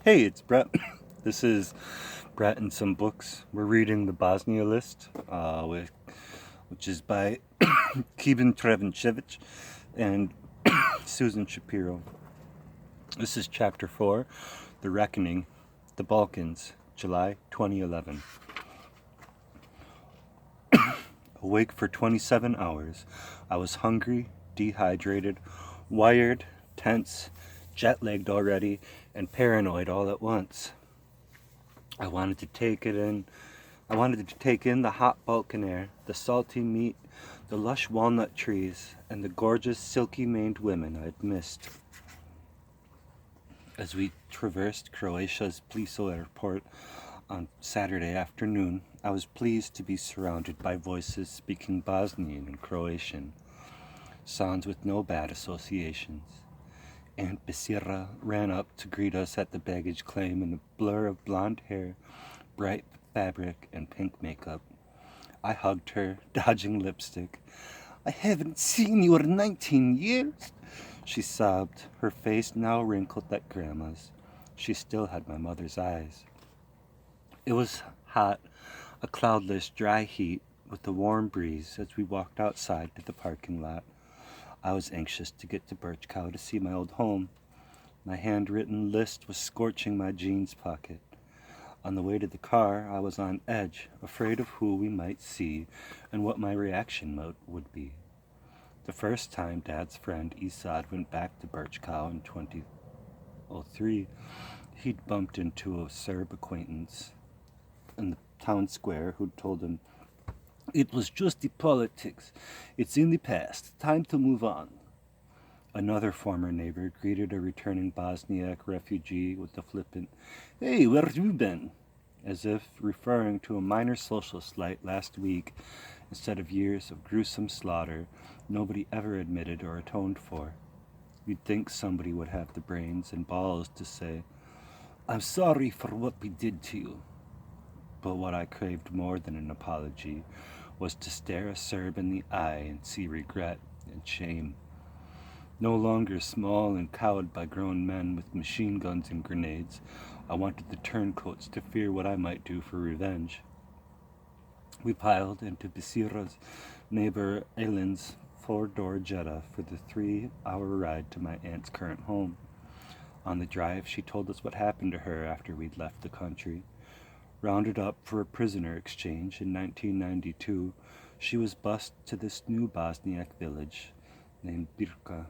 Hey, it's Brett. This is Brett and some books. We're reading the Bosnia list, which is by Kevin Trevenchevich and Susan Shapiro. This is Chapter 4, The Reckoning, the Balkans, July 2011. Awake for 27 hours, I was hungry, dehydrated, wired, tense, jet-lagged already, and paranoid all at once. I wanted to take it in. I wanted to take in the hot Balkan air, the salty meat, the lush walnut trees, and the gorgeous, silky-maned women I'd missed. As we traversed Croatia's Pliso airport on Saturday afternoon, I was pleased to be surrounded by voices speaking Bosnian and Croatian, sounds with no bad associations. Aunt Basira ran up to greet us at the baggage claim in a blur of blonde hair, bright fabric, and pink makeup. I hugged her, dodging lipstick. "I haven't seen you in 19 years," she sobbed, her face now wrinkled like Grandma's. She still had my mother's eyes. It was hot, a cloudless, dry heat, with a warm breeze as we walked outside to the parking lot. I was anxious to get to Birch Cow to see my old home. My handwritten list was scorching my jeans pocket. On the way to the car, I was on edge, afraid of who we might see and what my reaction would be. The first time Dad's friend Esad went back to Birch Cow in 2003, he'd bumped into a Serb acquaintance in the town square who'd told him, "It was just the politics. It's in the past. Time to move on." Another former neighbor greeted a returning Bosniak refugee with a flippant, "Hey, where have you been?" as if referring to a minor social slight last week instead of years of gruesome slaughter nobody ever admitted or atoned for. You'd think somebody would have the brains and balls to say, "I'm sorry for what we did to you." But what I craved more than an apology was to stare a Serb in the eye and see regret and shame. No longer small and cowed by grown men with machine guns and grenades, I wanted the turncoats to fear what I might do for revenge. We piled into Basira's neighbor Aylin's four-door Jetta for the 3-hour ride to my aunt's current home. On the drive, she told us what happened to her after we'd left the country. Rounded up for a prisoner exchange in 1992, she was bused to this new Bosniak village named Birchka,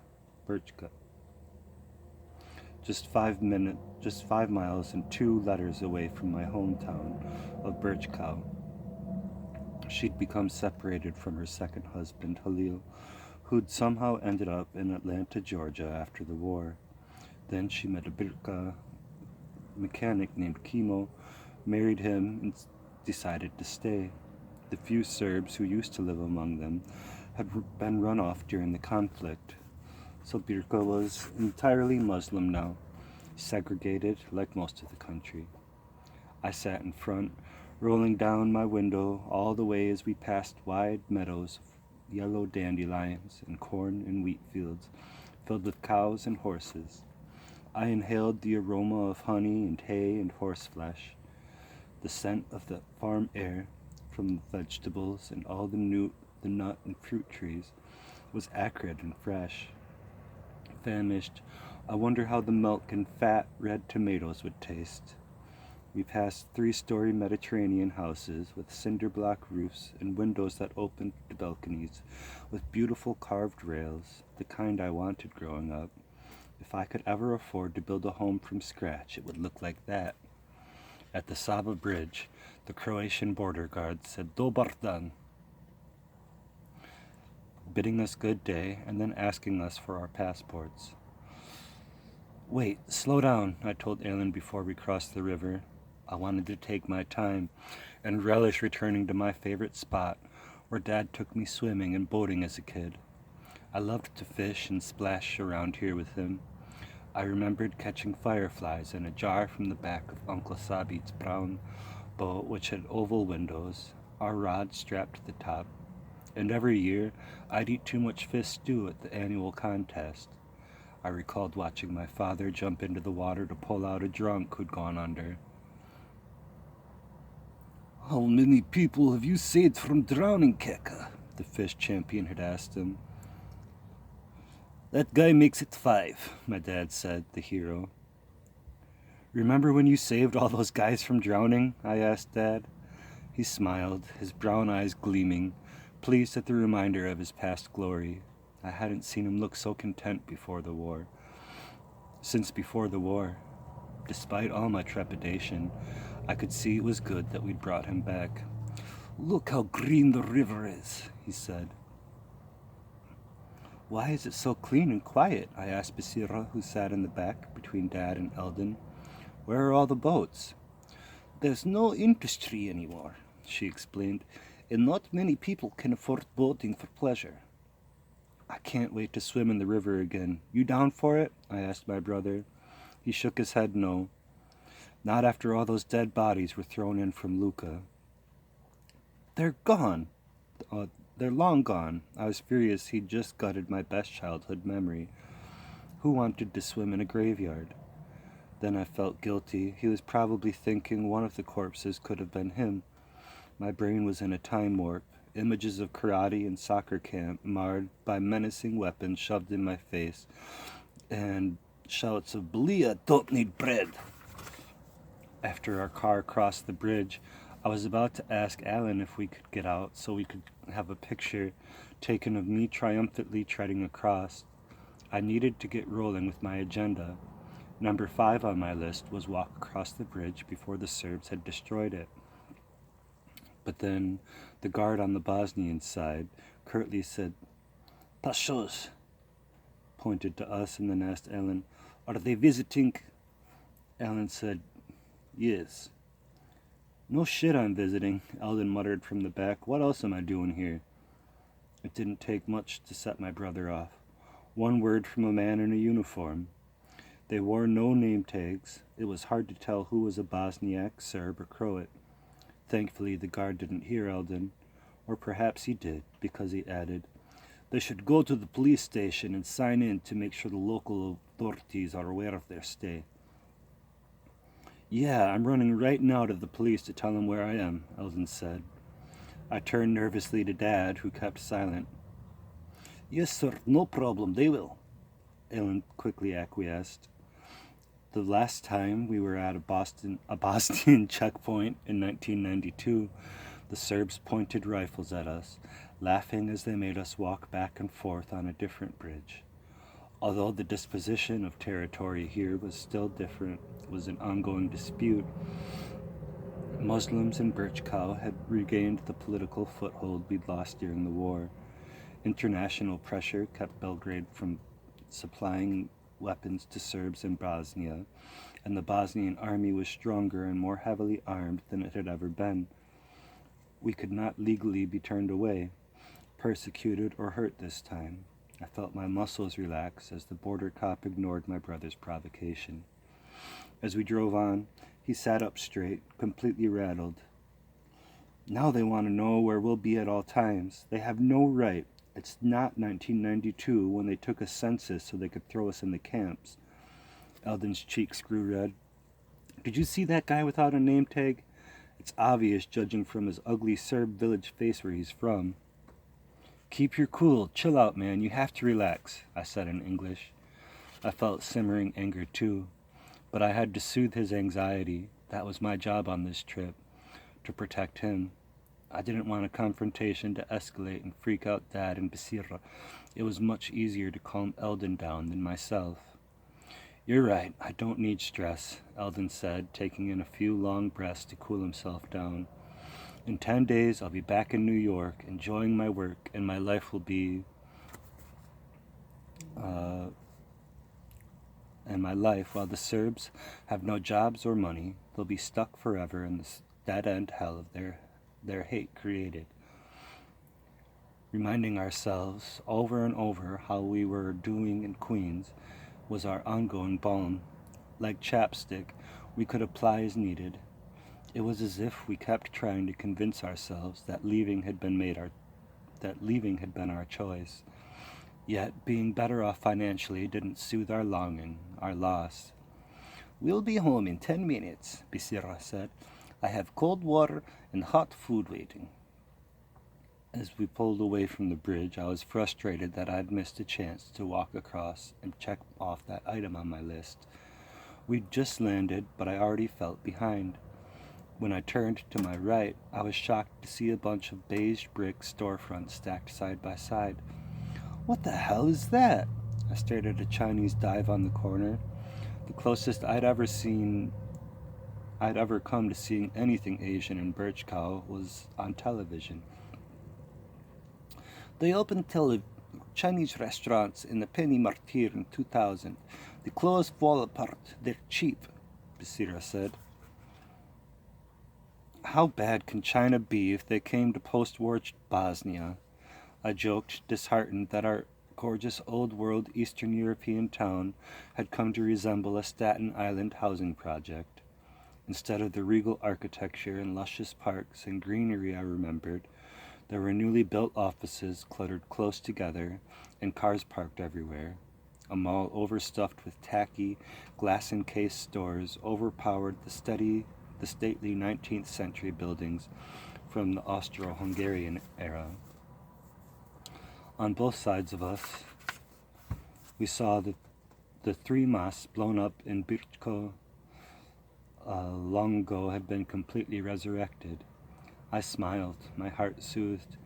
just 5 miles and 2 letters away from my hometown of Birchcow. She'd become separated from her second husband, Halil, who'd somehow ended up in Atlanta, Georgia after the war. Then she met a Birka mechanic named Kimo, married him, and decided to stay. The few Serbs who used to live among them had been run off during the conflict, so Birka was entirely Muslim now, segregated like most of the country. I sat in front, rolling down my window all the way as we passed wide meadows of yellow dandelions and corn and wheat fields filled with cows and horses. I inhaled the aroma of honey and hay and horseflesh, the scent of the farm air from the vegetables and all the nut and fruit trees was acrid and fresh. Famished, I wonder how the milk and fat red tomatoes would taste. We passed 3-story Mediterranean houses with cinder block roofs and windows that opened to balconies with beautiful carved rails, the kind I wanted growing up. If I could ever afford to build a home from scratch, it would look like that. At the Saba Bridge, the Croatian border guard said "Dobar dan," bidding us good day and then asking us for our passports. "Wait, slow down," I told Alan before we crossed the river. I wanted to take my time and relish returning to my favorite spot where Dad took me swimming and boating as a kid. I loved to fish and splash around here with him. I remembered catching fireflies in a jar from the back of Uncle Sabit's brown boat, which had oval windows, our rod strapped to the top. And every year, I'd eat too much fish stew at the annual contest. I recalled watching my father jump into the water to pull out a drunk who'd gone under. "How many people have you saved from drowning, Keka?" the fish champion had asked him. "That guy makes it 5, my dad said, the hero. "Remember when you saved all those guys from drowning?" I asked Dad. He smiled, his brown eyes gleaming, pleased at the reminder of his past glory. I hadn't seen him look so content since before the war. Despite all my trepidation, I could see it was good that we'd brought him back. "Look how green the river is," he said. "Why is it so clean and quiet?" I asked Basira, who sat in the back between Dad and Eldon. "Where are all the boats?" "There's no industry anymore," she explained, "and not many people can afford boating for pleasure." "I can't wait to swim in the river again. You down for it?" I asked my brother. He shook his head no. Not after all those dead bodies were thrown in from Luca. "They're gone. They're long gone." I was furious he'd just gutted my best childhood memory. Who wanted to swim in a graveyard? Then I felt guilty. He was probably thinking one of the corpses could have been him. My brain was in a time warp. Images of karate and soccer camp marred by menacing weapons shoved in my face, and shouts of "Belia don't need bread." After our car crossed the bridge, I was about to ask Alan if we could get out so we could have a picture taken of me triumphantly treading across. I needed to get rolling with my agenda. Number 5 on my list was walk across the bridge before the Serbs had destroyed it. But then the guard on the Bosnian side curtly said, "Pashos," pointed to us, and then asked Alan, "Are they visiting?" Alan said, "Yes." "No shit, I'm visiting," Eldon muttered from the back. "What else am I doing here?" It didn't take much to set my brother off. One word from a man in a uniform. They wore no name tags. It was hard to tell who was a Bosniak, Serb, or Croat. Thankfully, the guard didn't hear Eldon, or perhaps he did, because he added, "They should go to the police station and sign in to make sure the local authorities are aware of their stay." "Yeah, I'm running right now to the police to tell them where I am," Eldon said. I turned nervously to Dad, who kept silent. "Yes, sir, no problem, they will," Alan quickly acquiesced. The last time we were at a Bosnian checkpoint in 1992, the Serbs pointed rifles at us, laughing as they made us walk back and forth on a different bridge. Although the disposition of territory here was still different, it was an ongoing dispute. Muslims in Birchkow had regained the political foothold we'd lost during the war. International pressure kept Belgrade from supplying weapons to Serbs in Bosnia, and the Bosnian army was stronger and more heavily armed than it had ever been. We could not legally be turned away, persecuted, or hurt this time. I felt my muscles relax as the border cop ignored my brother's provocation. As we drove on, he sat up straight, completely rattled. "Now they want to know where we'll be at all times. They have no right. It's not 1992 when they took a census so they could throw us in the camps." Eldon's cheeks grew red. "Did you see that guy without a name tag? It's obvious, judging from his ugly Serb village face, where he's from." "Keep your cool. Chill out, man. You have to relax," I said in English. I felt simmering anger too, but I had to soothe his anxiety. That was my job on this trip, to protect him. I didn't want a confrontation to escalate and freak out Dad and Basira. It was much easier to calm Eldon down than myself. "You're right, I don't need stress," Eldon said, taking in a few long breaths to cool himself down. "In 10 days, I'll be back in New York, enjoying my work, and my life will be... while the Serbs have no jobs or money, they'll be stuck forever in this dead-end hell of their hate created." Reminding ourselves over and over how we were doing in Queens was our ongoing balm. Like chapstick, we could apply as needed. It was as if we kept trying to convince ourselves that leaving had been our choice. Yet being better off financially didn't soothe our longing, our loss. "We'll be home in 10 minutes," Bisira said. "I have cold water and hot food waiting." As we pulled away from the bridge, I was frustrated that I'd missed a chance to walk across and check off that item on my list. We'd just landed, but I already felt behind. When I turned to my right, I was shocked to see a bunch of beige brick storefronts stacked side by side. "What the hell is that?" I stared at a Chinese dive on the corner. The closest I'd ever come to seeing anything Asian in Birchcow was on television. "They opened Chinese restaurants in the Penny Martyr in 2000. The clothes fall apart. They're cheap," Basira said. "How bad can China be if they came to post-war Bosnia?" I joked, disheartened that our gorgeous old-world Eastern European town had come to resemble a Staten Island housing project. Instead of the regal architecture and luscious parks and greenery I remembered, there were newly built offices cluttered close together and cars parked everywhere. A mall overstuffed with tacky, glass-encased stores overpowered the stately 19th century buildings from the Austro-Hungarian era. On both sides of us, we saw the three mosques blown up in Birchko long ago had been completely resurrected. I smiled, my heart soothed.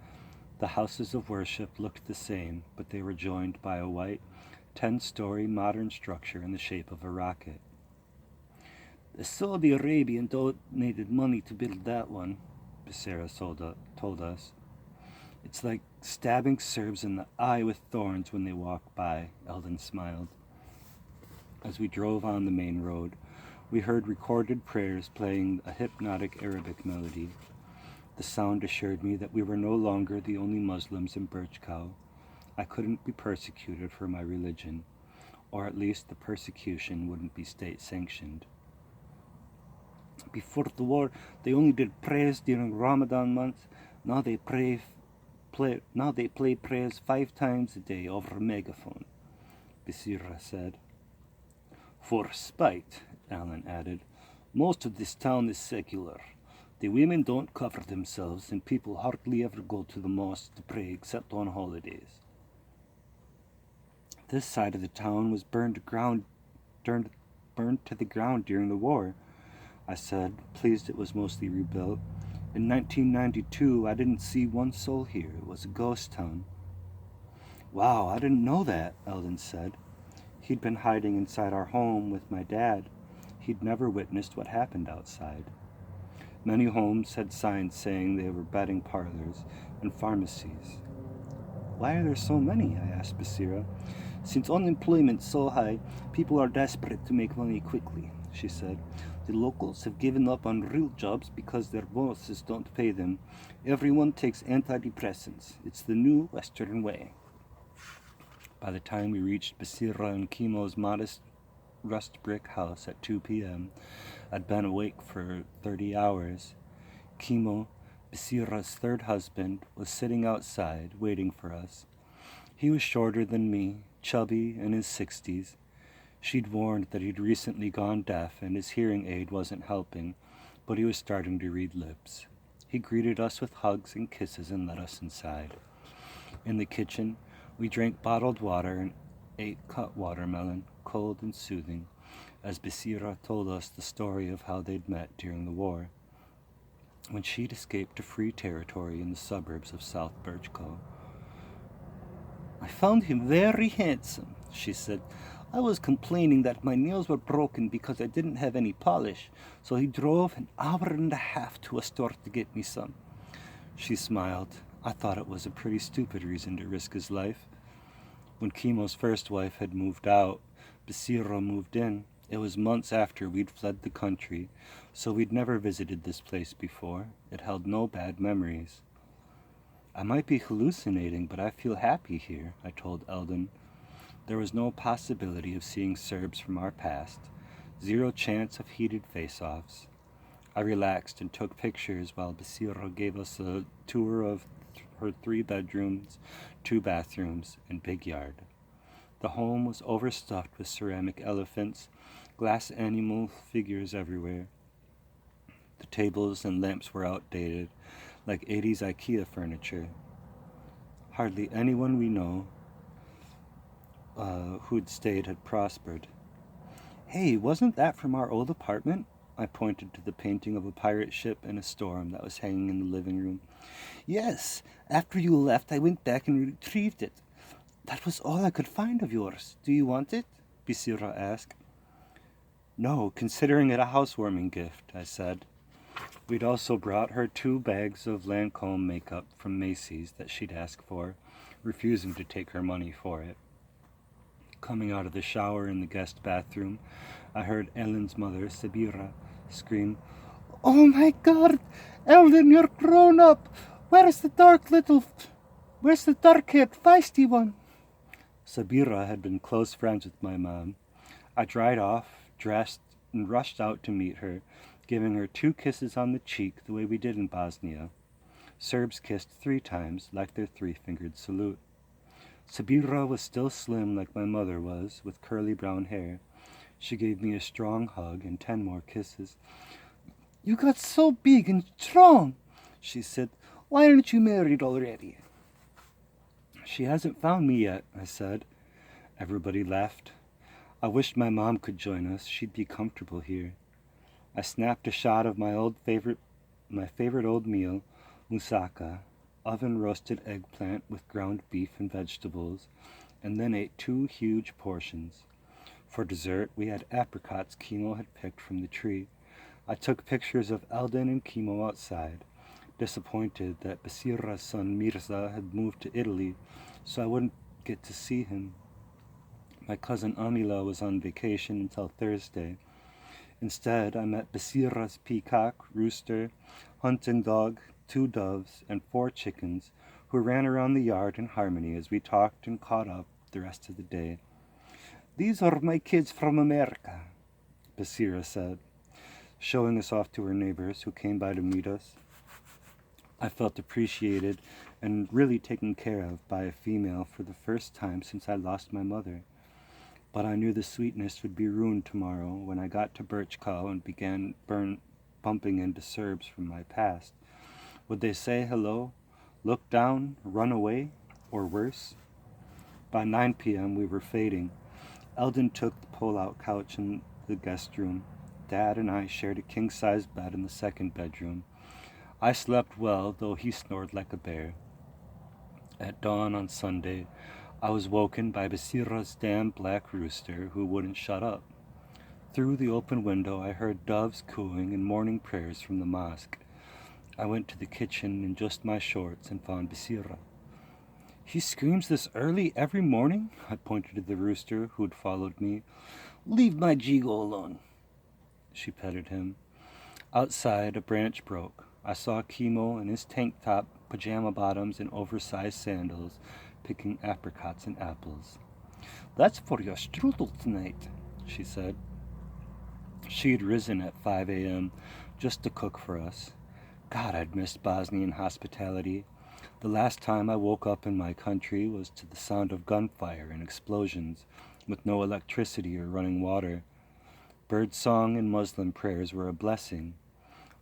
The houses of worship looked the same, but they were joined by a white, 10-story modern structure in the shape of a rocket. "The Saudi Arabian donated money to build that one," Becerra told us. "It's like stabbing Serbs in the eye with thorns when they walk by," Eldon smiled. As we drove on the main road, we heard recorded prayers playing a hypnotic Arabic melody. The sound assured me that we were no longer the only Muslims in Birchcow. I couldn't be persecuted for my religion, or at least the persecution wouldn't be state-sanctioned. "Before the war, they only did prayers during Ramadan month. Now they play prayers 5 times a day over a megaphone," Bisira said. "For spite," Alan added. "Most of this town is secular. The women don't cover themselves, and people hardly ever go to the mosque to pray except on holidays." "This side of the town was burned to the ground during the war," I said, pleased it was mostly rebuilt. "In 1992, I didn't see one soul here. It was a ghost town." "Wow, I didn't know that," Eldon said. He'd been hiding inside our home with my dad. He'd never witnessed what happened outside. Many homes had signs saying they were betting parlors and pharmacies. "Why are there so many?" I asked Basira. "Since unemployment's so high, people are desperate to make money quickly," she said. "The locals have given up on real jobs because their bosses don't pay them. Everyone takes antidepressants. It's the new Western way." By the time we reached Basira and Kimo's modest rust brick house at 2 p.m., I'd been awake for 30 hours. Kimo, Basira's third husband, was sitting outside, waiting for us. He was shorter than me, chubby, in his 60s. She'd warned that he'd recently gone deaf and his hearing aid wasn't helping, but he was starting to read lips. He greeted us with hugs and kisses and let us inside. In the kitchen, we drank bottled water and ate cut watermelon, cold and soothing, as Basira told us the story of how they'd met during the war, when she'd escaped to free territory in the suburbs of South Birchcow. "I found him very handsome," she said. "I was complaining that my nails were broken because I didn't have any polish, so he drove an hour and a half to a store to get me some." She smiled. I thought it was a pretty stupid reason to risk his life. When Kimo's first wife had moved out, Basira moved in. It was months after we'd fled the country, so we'd never visited this place before. It held no bad memories. "I might be hallucinating, but I feel happy here," I told Eldon. There was no possibility of seeing Serbs from our past, 0 chance of heated face-offs. I relaxed and took pictures while Basira gave us a tour of her 3 bedrooms, 2 bathrooms, and big yard. The home was overstuffed with ceramic elephants, glass animal figures everywhere. The tables and lamps were outdated, like 80s IKEA furniture. Hardly anyone we know who'd stayed had prospered. Hey, wasn't that from our old apartment? I pointed to the painting of a pirate ship in a storm that was hanging in the living room. Yes, after you left, I went back and retrieved it. That was all I could find of yours. Do you want it? Basira asked. No, considering it a housewarming gift, I said. We'd also brought her 2 bags of Lancome makeup from Macy's that she'd asked for, refusing to take her money for it. Coming out of the shower in the guest bathroom, I heard Ellen's mother, Sabira, scream, "Oh my God! Ellen, you're grown up! Where's the dark-haired, feisty one?" Sabira had been close friends with my mom. I dried off, dressed, and rushed out to meet her, giving her 2 kisses on the cheek the way we did in Bosnia. Serbs kissed 3 times, like their 3-fingered salute. Sabira was still slim like my mother was, with curly brown hair. She gave me a strong hug and 10 more kisses. "You got so big and strong," she said. "Why aren't you married already?" "She hasn't found me yet," I said. Everybody laughed. I wished my mom could join us. She'd be comfortable here. I snapped a shot of my favorite old meal, moussaka, oven-roasted eggplant with ground beef and vegetables, and then ate 2 huge portions. For dessert, we had apricots Kimo had picked from the tree. I took pictures of Eldon and Kimo outside, disappointed that Basira's son Mirza had moved to Italy, so I wouldn't get to see him. My cousin Amila was on vacation until Thursday. Instead, I met Basira's peacock, rooster, hunting dog, 2 doves, and 4 chickens, who ran around the yard in harmony as we talked and caught up the rest of the day. "These are my kids from America," Basira said, showing us off to her neighbors who came by to meet us. I felt appreciated and really taken care of by a female for the first time since I lost my mother. But I knew the sweetness would be ruined tomorrow when I got to Birchcow and began bumping into Serbs from my past. Would they say hello, look down, run away, or worse? By 9 p.m. we were fading. Eldon took the pull-out couch in the guest room. Dad and I shared a king-size bed in the 2nd bedroom. I slept well, though he snored like a bear. At dawn on Sunday, I was woken by Basira's damn black rooster who wouldn't shut up. Through the open window, I heard doves cooing and morning prayers from the mosque. I went to the kitchen in just my shorts and found Basira. "He screams this early every morning?" I pointed to the rooster who had followed me. "Leave my Jigo alone." She petted him. Outside, a branch broke. I saw Kimo in his tank top, pajama bottoms, and oversized sandals, picking apricots and apples. "That's for your strudel tonight," she said. She had risen at 5 a.m. just to cook for us. God, I'd missed Bosnian hospitality. The last time I woke up in my country was to the sound of gunfire and explosions, with no electricity or running water. Birdsong and Muslim prayers were a blessing.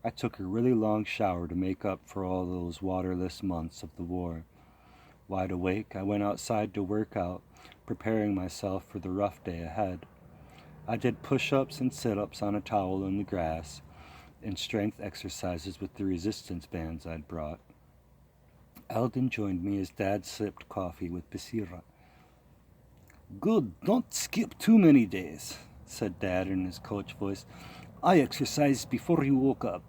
I took a really long shower to make up for all those waterless months of the war. Wide awake, I went outside to work out, preparing myself for the rough day ahead. I did push-ups and sit-ups on a towel in the grass, and strength exercises with the resistance bands I'd brought. Eldon joined me as Dad sipped coffee with Basira. "Good, don't skip too many days," said Dad in his coach voice. "I exercised before you woke up."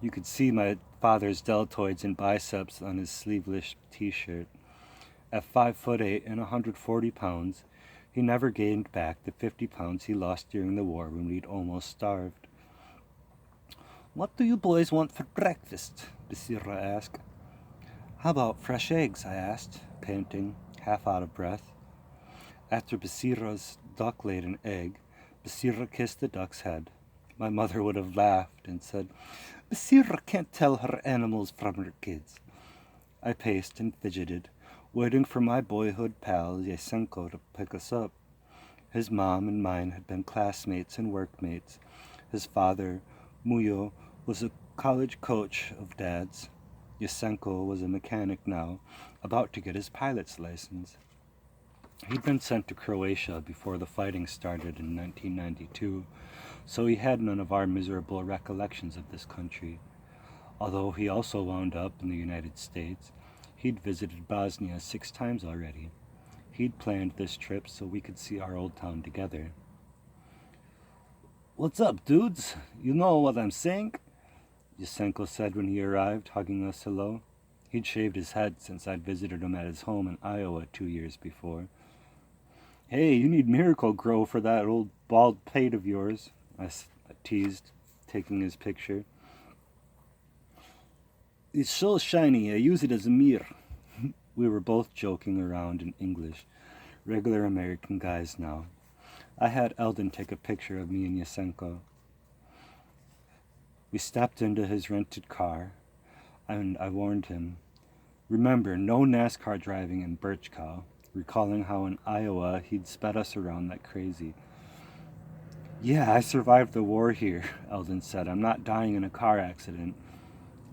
You could see my father's deltoids and biceps on his sleeveless t-shirt. At 5'8" and 140 pounds, he never gained back the 50 pounds he lost during the war when we'd almost starved. "What do you boys want for breakfast?" Basira asked. "How about fresh eggs?" I asked, panting, half out of breath. After Basira's duck laid an egg, Basira kissed the duck's head. My mother would have laughed and said, "Basira can't tell her animals from her kids." I paced and fidgeted, waiting for my boyhood pal Yesenko to pick us up. His mom and mine had been classmates and workmates. His father, Muyo, was a college coach of Dad's. Yesenko was a mechanic now, about to get his pilot's license. He'd been sent to Croatia before the fighting started in 1992, so he had none of our miserable recollections of this country. Although he also wound up in the United States, he'd visited Bosnia 6 times already. He'd planned this trip so we could see our old town together. "What's up, dudes? You know what I'm saying?" Yusenko said when he arrived, hugging us hello. He'd shaved his head since I'd visited him at his home in Iowa 2 years before. "Hey, you need Miracle Grow for that old bald pate of yours," I teased, taking his picture. "It's so shiny, I use it as a mirror." We were both joking around in English, regular American guys now. I had Eldon take a picture of me and Yusenko. We stepped into his rented car, and I warned him, "Remember, no NASCAR driving in Birchcow," recalling how in Iowa he'd sped us around like crazy. "Yeah, I survived the war here," Eldon said. "I'm not dying in a car accident."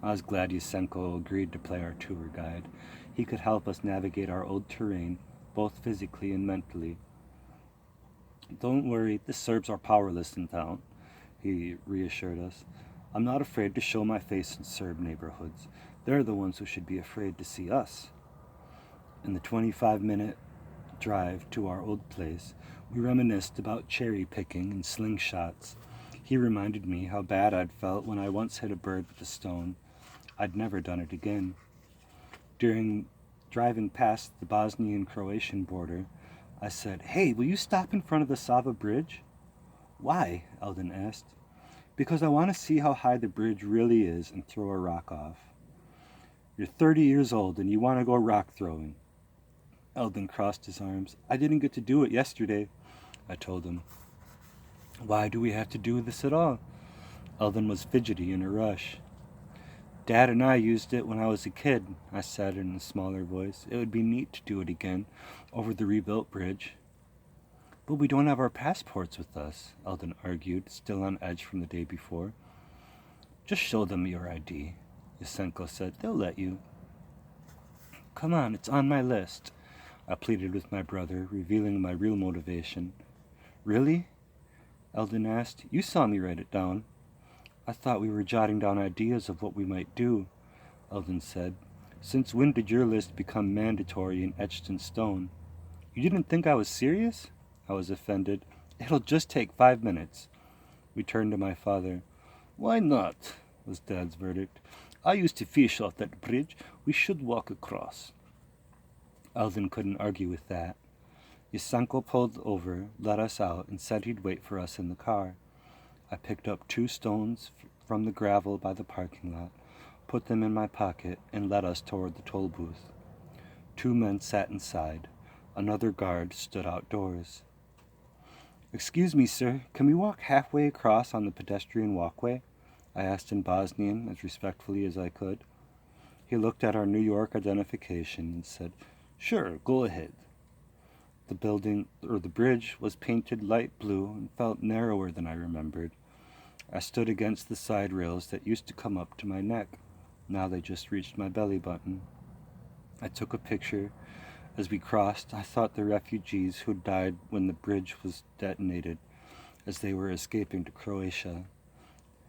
I was glad Yusenko agreed to play our tour guide. He could help us navigate our old terrain, both physically and mentally. "Don't worry, the Serbs are powerless in town," he reassured us. "I'm not afraid to show my face in Serb neighborhoods. They're the ones who should be afraid to see us." In the 25-minute drive to our old place, we reminisced about cherry picking and slingshots. He reminded me how bad I'd felt when I once hit a bird with a stone. I'd never done it again. During driving past the Bosnian-Croatian border, I said, "Hey, will you stop in front of the Sava Bridge?" "Why?" Eldon asked. "Because I want to see how high the bridge really is and throw a rock off." "You're 30 years old and you want to go rock throwing." Eldon crossed his arms. "I didn't get to do it yesterday," I told him. "Why do we have to do this at all?" Eldon was fidgety in a rush. "Dad and I used it when I was a kid," I said in a smaller voice. "It would be neat to do it again, over the rebuilt bridge." "But we don't have our passports with us," Eldon argued, still on edge from the day before. "Just show them your ID," Yusenko said. "They'll let you." "Come on, it's on my list," I pleaded with my brother, revealing my real motivation. "Really?" Eldon asked. "You saw me write it down." "I thought we were jotting down ideas of what we might do," Eldon said. "Since when did your list become mandatory and etched in stone?" "You didn't think I was serious?" I was offended. "It'll just take 5 minutes." We turned to my father. "Why not?" was Dad's verdict. "I used to fish off that bridge. We should walk across." Eldon couldn't argue with that. Yusenko pulled over, let us out, and said he'd wait for us in the car. I picked up 2 stones from the gravel by the parking lot, put them in my pocket, and led us toward the toll booth. 2 men sat inside. Another guard stood outdoors. "Excuse me, sir, can we walk halfway across on the pedestrian walkway?" I asked in Bosnian, as respectfully as I could. He looked at our New York identification and said, "Sure, go ahead." The bridge was painted light blue and felt narrower than I remembered. I stood against the side rails that used to come up to my neck. Now they just reached my belly button. I took a picture. As we crossed, I thought the refugees who died when the bridge was detonated, as they were escaping to Croatia.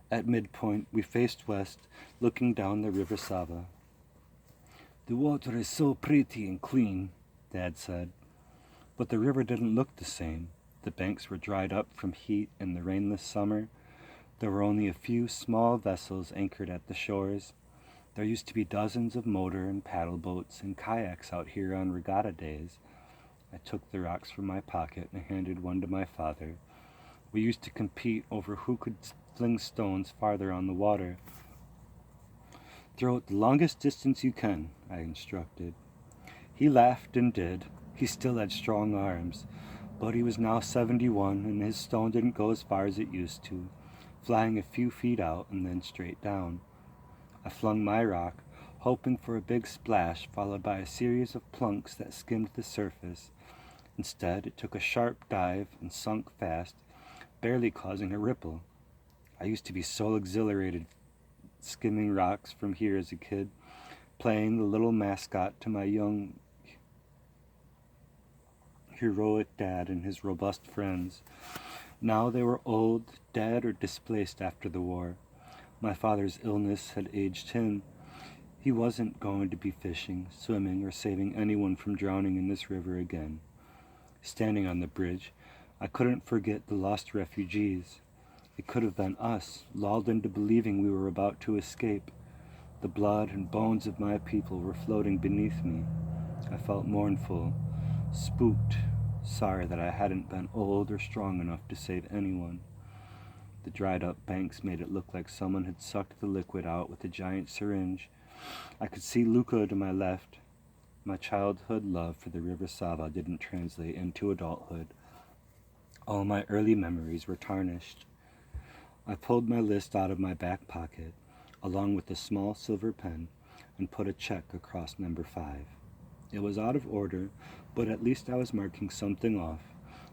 At midpoint, we faced west, looking down the River Sava. "The water is so pretty and clean," Dad said. But the river didn't look the same. The banks were dried up from heat in the rainless summer. There were only a few small vessels anchored at the shores. There used to be dozens of motor and paddle boats and kayaks out here on regatta days. I took the rocks from my pocket and handed one to my father. We used to compete over who could fling stones farther on the water. "Throw it the longest distance you can," I instructed. He laughed and did. He still had strong arms, but he was now 71 and his stone didn't go as far as it used to, flying a few feet out and then straight down. I flung my rock, hoping for a big splash followed by a series of plunks that skimmed the surface. Instead, it took a sharp dive and sunk fast, barely causing a ripple. I used to be so exhilarated skimming rocks from here as a kid, playing the little mascot to my young heroic dad and his robust friends. Now they were old, dead, or displaced after the war. My father's illness had aged him. He wasn't going to be fishing, swimming, or saving anyone from drowning in this river again. Standing on the bridge, I couldn't forget the lost refugees. It could have been us, lulled into believing we were about to escape. The blood and bones of my people were floating beneath me. I felt mournful, spooked, sorry that I hadn't been old or strong enough to save anyone. The dried up banks made it look like someone had sucked the liquid out with a giant syringe. I could see Luca to my left. My childhood love for the River Sava didn't translate into adulthood. All my early memories were tarnished. I pulled my list out of my back pocket, along with a small silver pen, and put a check across number 5. It was out of order, but at least I was marking something off,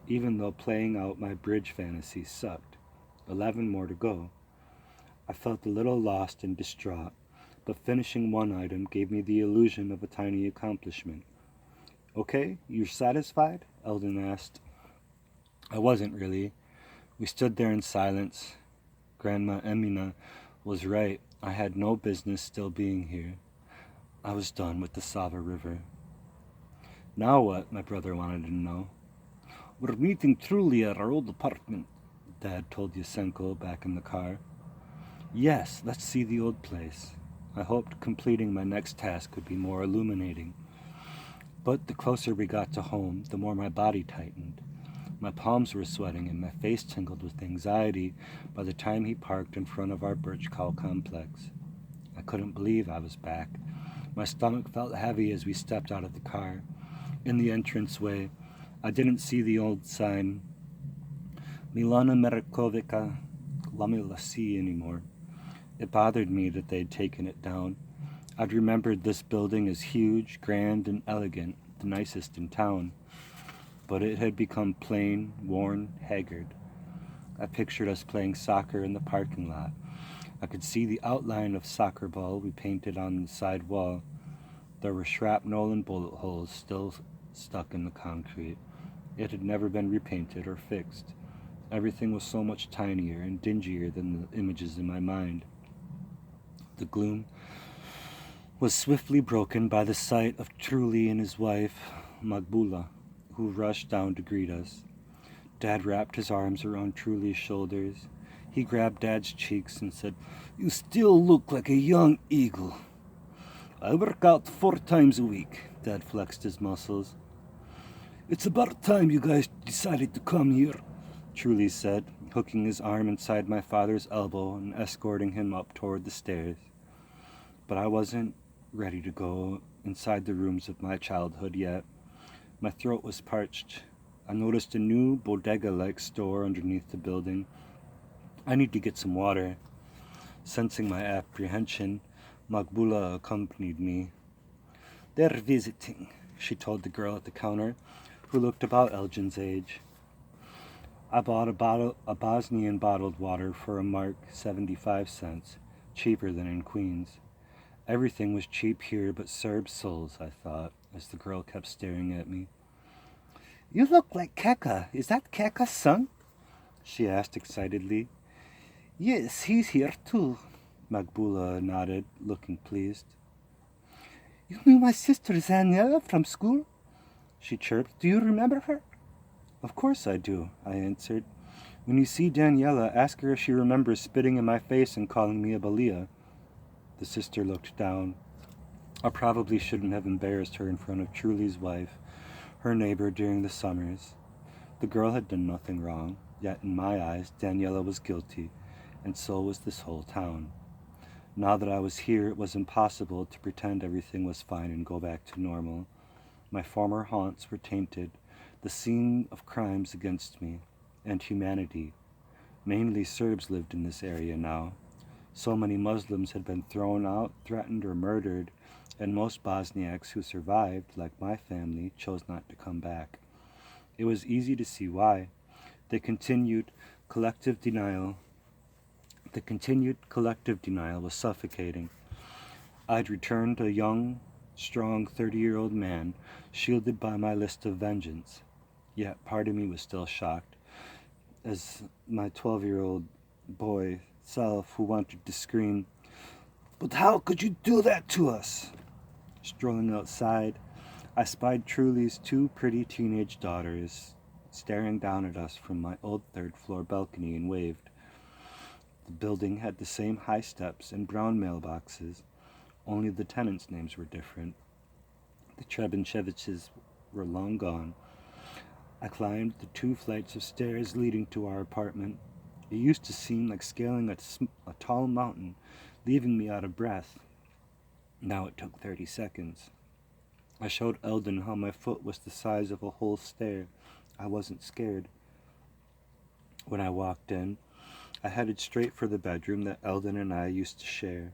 even though playing out my bridge fantasy sucked. 11 more to go. I felt a little lost and distraught, but finishing one item gave me the illusion of a tiny accomplishment. "Okay, you're satisfied?" Eldon asked. I wasn't really. We stood there in silence. Grandma Emina was right. I had no business still being here. I was done with the Sava River. "Now what?" my brother wanted to know. "We're meeting Truly at our old apartment," Dad told Yusenko back in the car. "Yes, let's see the old place." I hoped completing my next task would be more illuminating. But the closer we got to home, the more my body tightened. My palms were sweating and my face tingled with anxiety by the time he parked in front of our birch cow complex. I couldn't believe I was back. My stomach felt heavy as we stepped out of the car. In the entranceway, I didn't see the old sign, Milana Merikovica Lamilasi anymore. It bothered me that they'd taken it down. I'd remembered this building as huge, grand, and elegant, the nicest in town. But it had become plain, worn, haggard. I pictured us playing soccer in the parking lot. I could see the outline of soccer ball we painted on the side wall. There were shrapnel and bullet holes still stuck in the concrete. It had never been repainted or fixed. Everything was so much tinier and dingier than the images in my mind. The gloom was swiftly broken by the sight of Truly and his wife, Magbula, who rushed down to greet us. Dad wrapped his arms around Truly's shoulders. He grabbed Dad's cheeks and said, "You still look like a young eagle." "I work out 4 times a week," Dad flexed his muscles. "It's about time you guys decided to come here," Truly said, hooking his arm inside my father's elbow and escorting him up toward the stairs. But I wasn't ready to go inside the rooms of my childhood yet. My throat was parched. I noticed a new bodega-like store underneath the building. I need to get some water. Sensing my apprehension, Magbula accompanied me. "They're visiting," she told the girl at the counter, who looked about Elgin's age. I bought a Bosnian bottled water for a mark 75 cents, cheaper than in Queens. Everything was cheap here but Serb souls, I thought, as the girl kept staring at me. "You look like Keka. Is that Keka's son?" she asked excitedly. "Yes, he's here too," Magbula nodded, looking pleased. "You knew my sister Daniela from school?" she chirped. "Do you remember her?" "Of course I do," I answered. "When you see Daniela, ask her if she remembers spitting in my face and calling me a balia." The sister looked down. I probably shouldn't have embarrassed her in front of Truly's wife, her neighbor during the summers. The girl had done nothing wrong, yet in my eyes Daniela was guilty, and so was this whole town. Now that I was here, it was impossible to pretend everything was fine and go back to normal. My former haunts were tainted, the scene of crimes against me, and humanity. Mainly Serbs lived in this area now. So many Muslims had been thrown out, threatened, or murdered, and most Bosniaks who survived, like my family, chose not to come back. It was easy to see why. The continued collective denial was suffocating. I'd returned a young, strong 30-year-old man, shielded by my list of vengeance. Yet part of me was still shocked, as my 12-year-old boy self who wanted to scream, "But how could you do that to us?" Strolling outside, I spied Truly's two pretty teenage daughters staring down at us from my old third-floor balcony and waved. The building had the same high steps and brown mailboxes, only the tenants' names were different. The Trebencheviches were long gone. I climbed the 2 flights of stairs leading to our apartment. It used to seem like scaling a tall mountain, leaving me out of breath. Now it took 30 seconds. I showed Eldon how my foot was the size of a whole stair. I wasn't scared. When I walked in, I headed straight for the bedroom that Eldon and I used to share.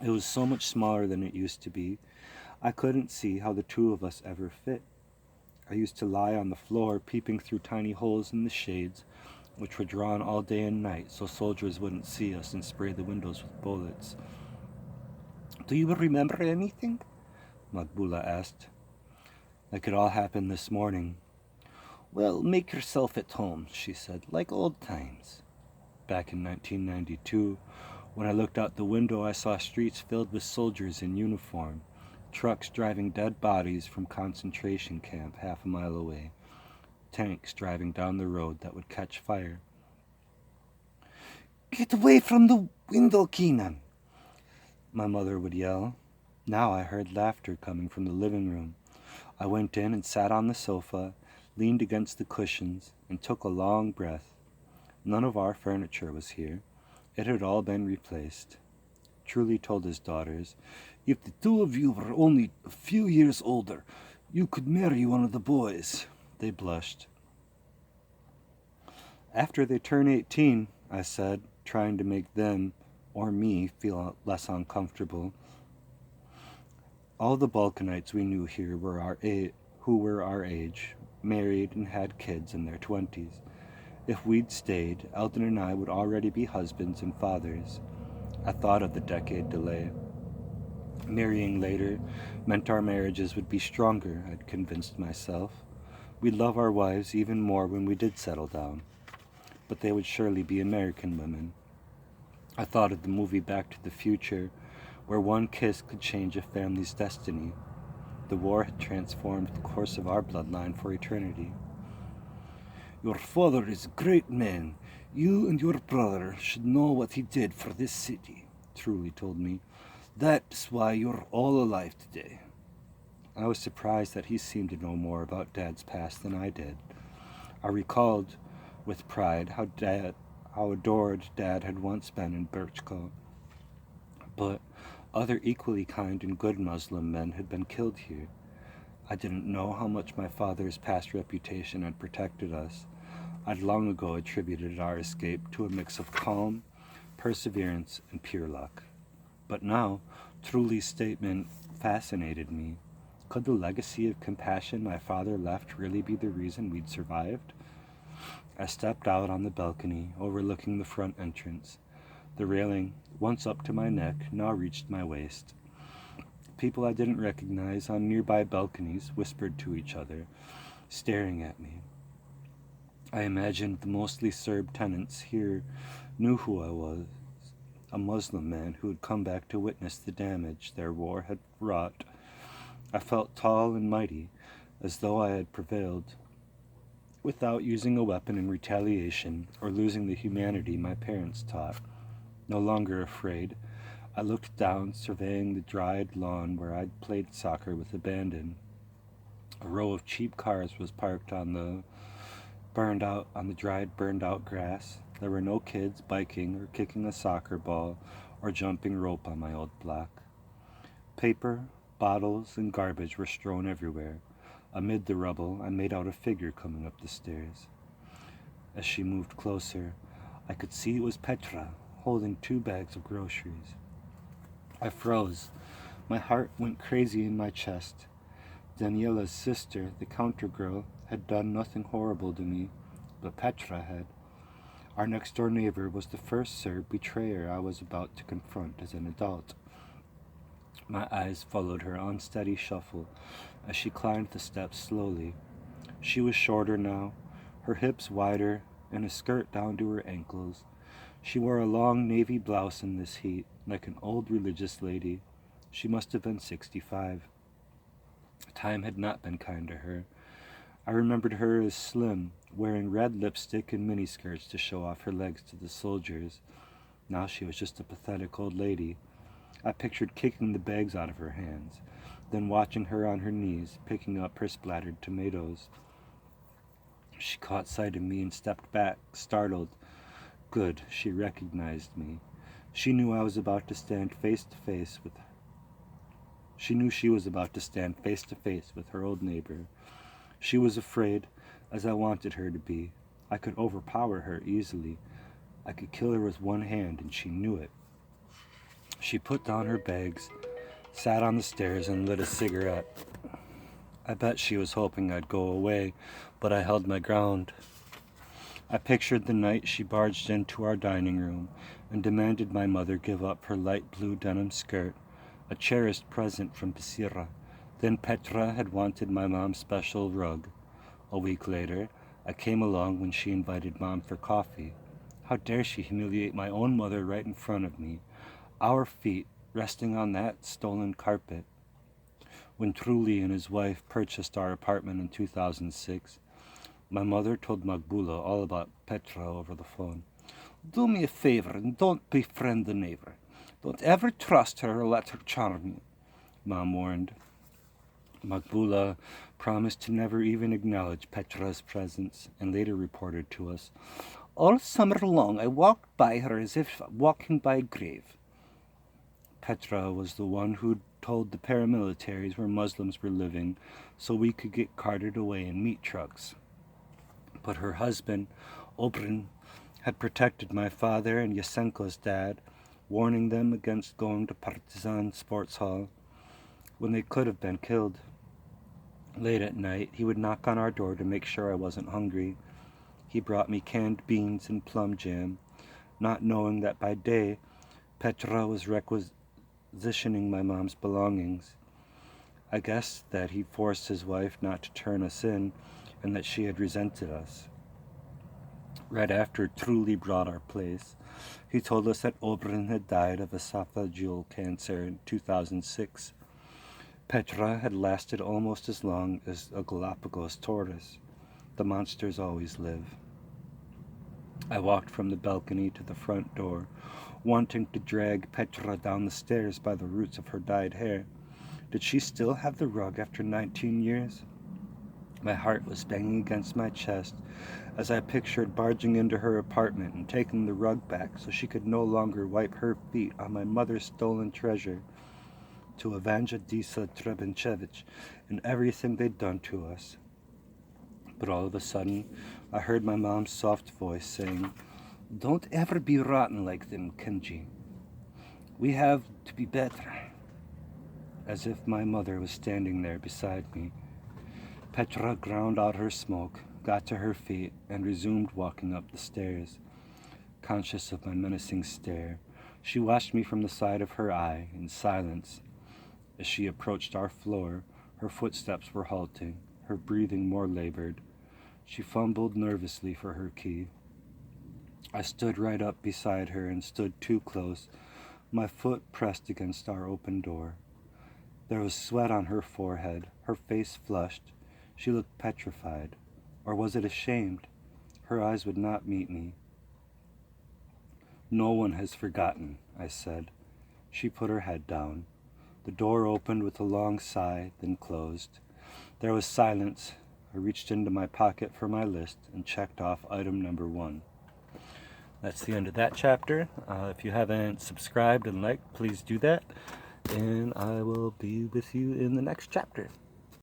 It was so much smaller than it used to be. I couldn't see how the two of us ever fit. I used to lie on the floor, peeping through tiny holes in the shades, which were drawn all day and night so soldiers wouldn't see us and spray the windows with bullets. "Do you remember anything?" Magbula asked. "Like it all happened this morning." "Well, make yourself at home," she said, "like old times." Back in 1992, when I looked out the window, I saw streets filled with soldiers in uniform, trucks driving dead bodies from concentration camp half a mile away, tanks driving down the road that would catch fire. "Get away from the window, Keenan!" my mother would yell. Now I heard laughter coming from the living room. I went in and sat on the sofa, leaned against the cushions, and took a long breath. None of our furniture was here. It had all been replaced. Truly told his daughters, "If the two of you were only a few years older, you could marry one of the boys." They blushed. "After they turn 18, I said, trying to make them, or me, feel less uncomfortable. All the Balkanites we knew here who were our age, married and had kids in their 20s. If we'd stayed, Eldon and I would already be husbands and fathers. I thought of the decade delay. Marrying later meant our marriages would be stronger, I'd convinced myself. We'd love our wives even more when we did settle down. But they would surely be American women. I thought of the movie Back to the Future, where one kiss could change a family's destiny. The war had transformed the course of our bloodline for eternity. "Your father is a great man. You and your brother should know what he did for this city," Truly told me. "That's why you're all alive today." I was surprised that he seemed to know more about Dad's past than I did. I recalled with pride how adored Dad had once been in Birchko. But other equally kind and good Muslim men had been killed here. I didn't know how much my father's past reputation had protected us. I'd long ago attributed our escape to a mix of calm, perseverance, and pure luck. But now, Truly's statement fascinated me. Could the legacy of compassion my father left really be the reason we'd survived? I stepped out on the balcony, overlooking the front entrance. The railing, once up to my neck, now reached my waist. People I didn't recognize on nearby balconies whispered to each other, staring at me. I imagined the mostly Serb tenants here knew who I was, a Muslim man who had come back to witness the damage their war had wrought. I felt tall and mighty, as though I had prevailed, without using a weapon in retaliation or losing the humanity my parents taught. No longer afraid, I looked down, surveying the dried lawn where I'd played soccer with abandon. A row of cheap cars was parked on the dried, burned-out grass. There were no kids biking or kicking a soccer ball or jumping rope on my old block. Paper, bottles, and garbage were strewn everywhere. Amid the rubble, I made out a figure coming up the stairs. As she moved closer, I could see it was Petra, holding 2 bags of groceries. I froze. My heart went crazy in my chest. Daniela's sister, the counter girl, had done nothing horrible to me, but Petra had. Our next-door neighbor was the first Serb betrayer I was about to confront as an adult. My eyes followed her unsteady shuffle as she climbed the steps slowly. She was shorter now, her hips wider, and a skirt down to her ankles. She wore a long navy blouse in this heat, like an old religious lady. She must have been 65. Time had not been kind to her. I remembered her as slim, wearing red lipstick and miniskirts to show off her legs to the soldiers. Now she was just a pathetic old lady. I pictured kicking the bags out of her hands, then watching her on her knees, picking up her splattered tomatoes. She caught sight of me and stepped back, startled. Good, she recognized me. She knew I was about to stand face to face with She knew she was about to stand face to face with her old neighbor. She was afraid, as I wanted her to be. I could overpower her easily. I could kill her with one hand, and she knew it. She put down her bags, sat on the stairs, and lit a cigarette. I bet she was hoping I'd go away, but I held my ground. I pictured the night she barged into our dining room and demanded my mother give up her light blue denim skirt, a cherished present from Pisira. Then Petra had wanted my mom's special rug. A week later, I came along when she invited Mom for coffee. How dare she humiliate my own mother right in front of me, our feet resting on that stolen carpet. When Trulli and his wife purchased our apartment in 2006, my mother told Magbula all about Petra over the phone. Do me a favor and don't befriend the neighbor. Don't ever trust her or let her charm you, Mom warned. Magbula promised to never even acknowledge Petra's presence and later reported to us, all summer long I walked by her as if walking by a grave. Petra was the one who'd told the paramilitaries where Muslims were living so we could get carted away in meat trucks. But her husband, Obrin, had protected my father and Yasenko's dad, warning them against going to Partizan Sports Hall when they could have been killed. Late at night, he would knock on our door to make sure I wasn't hungry. He brought me canned beans and plum jam, not knowing that by day, Petra was requisitioning my mom's belongings. I guessed that he forced his wife not to turn us in and that she had resented us. Right after Trulli brought our place, he told us that Obrin had died of esophageal cancer in 2006. Petra had lasted almost as long as a Galapagos tortoise. The monsters always live. I walked from the balcony to the front door, wanting to drag Petra down the stairs by the roots of her dyed hair. Did she still have the rug after 19 years? My heart was banging against my chest as I pictured barging into her apartment and taking the rug back so she could no longer wipe her feet on my mother's stolen treasure, to Evangelista Trebenchevich and everything they'd done to us. But all of a sudden, I heard my mom's soft voice saying, "Don't ever be rotten like them, Kenji. We have to be better." As if my mother was standing there beside me. Petra ground out her smoke, got to her feet, and resumed walking up the stairs. Conscious of my menacing stare, she watched me from the side of her eye in silence. As she approached our floor, her footsteps were halting, her breathing more labored. She fumbled nervously for her key. I stood right up beside her and stood too close, my foot pressed against our open door. There was sweat on her forehead, her face flushed. She looked petrified. Or was it ashamed? Her eyes would not meet me. "No one has forgotten," I said. She put her head down. The door opened with a long sigh, then closed. There was silence. I reached into my pocket for my list and checked off item number 1. That's the end of that chapter. If you haven't subscribed and liked, please do that. And I will be with you in the next chapter.